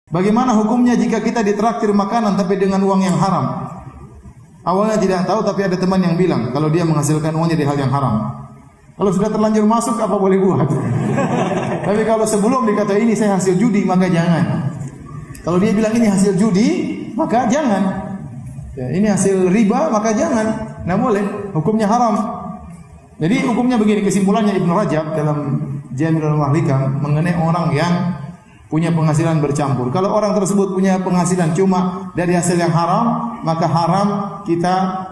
Bagaimana hukumnya jika kita ditraktir makanan tapi dengan uang yang haram? Awalnya tidak tahu, tapi ada teman yang bilang kalau dia menghasilkan uangnya dari hal yang haram. Kalau sudah terlanjur masuk, apa boleh buat? Tapi kalau sebelum dikata ini saya hasil judi, maka jangan. Kalau dia bilang ini hasil judi, maka jangan. Ya, ini hasil riba, maka jangan. Nah boleh, hukumnya haram. Jadi hukumnya begini, kesimpulannya Ibnu Rajab dalam Jami'ul Mahlikam mengenai orang yang punya penghasilan bercampur. Kalau orang tersebut punya penghasilan cuma dari hasil yang haram, maka haram kita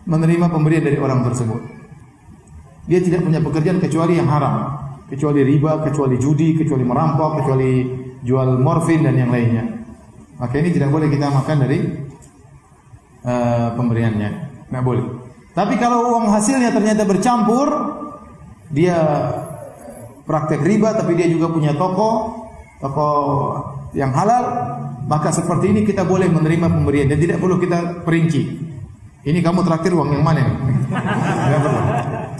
menerima pemberian dari orang tersebut. Dia tidak punya pekerjaan kecuali yang haram, kecuali riba, kecuali judi, kecuali merampok, kecuali jual morfin dan yang lainnya. Maka ini tidak boleh kita makan dari pemberiannya. Nggak boleh. Tapi kalau uang hasilnya ternyata bercampur, dia praktek riba, tapi dia juga punya toko yang halal, maka seperti ini kita boleh menerima pemberian dan tidak perlu kita perinci. Ini kamu traktir uang yang mana? Enggak perlu.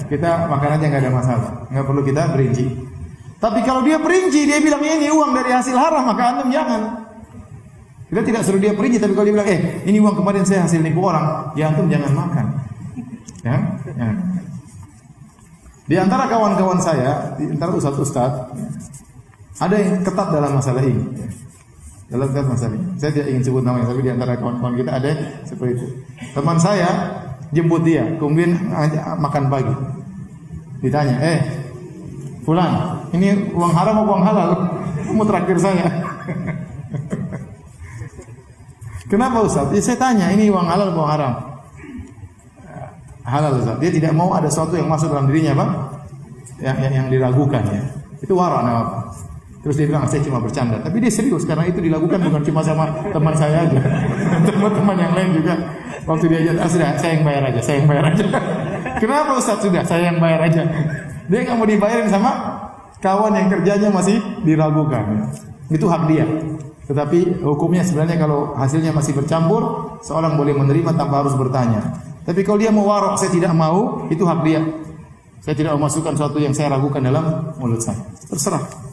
Kita makan aja enggak ada masalah. Enggak perlu kita perinci. Tapi kalau dia perinci, dia bilang ini uang dari hasil haram, maka antum jangan. Kita tidak suruh dia perinci, tapi kalau dia bilang, ini uang kemarin saya hasil nipu orang, ya antum jangan makan. Ya? Jangan. Di antara kawan-kawan saya, di antara ustaz-ustaz, ada yang ketat dalam masalah ini. Dalam masalah ini. Saya tidak ingin sebut namanya, tapi di antara kawan-kawan kita ada seperti itu. Teman saya jemput dia, kemudian makan pagi. Ditanya, Fulan, ini uang haram atau uang halal? Kamu traktir saya. Kenapa Ustaz? Ya, saya tanya, ini uang halal atau uang haram? Halal Ustaz. Dia tidak mau ada sesuatu yang masuk dalam dirinya, Pak. Yang diragukan ya. Itu wara namanya. Terus dia bilang saya cuma bercanda, tapi dia serius karena itu dilakukan bukan cuma sama teman saya aja, teman-teman yang lain juga. Waktu dia aja, sudah saya yang bayar aja. Kenapa Ustaz? Sudah saya yang bayar aja. Dia nggak mau dibayarin sama kawan yang kerjanya masih diragukan. Itu hak dia. Tetapi hukumnya sebenarnya kalau hasilnya masih bercampur, seorang boleh menerima tanpa harus bertanya. Tapi kalau dia mau warok, saya tidak mau, itu hak dia. Saya tidak mau masukkan sesuatu yang saya ragukan dalam mulut saya. Terserah.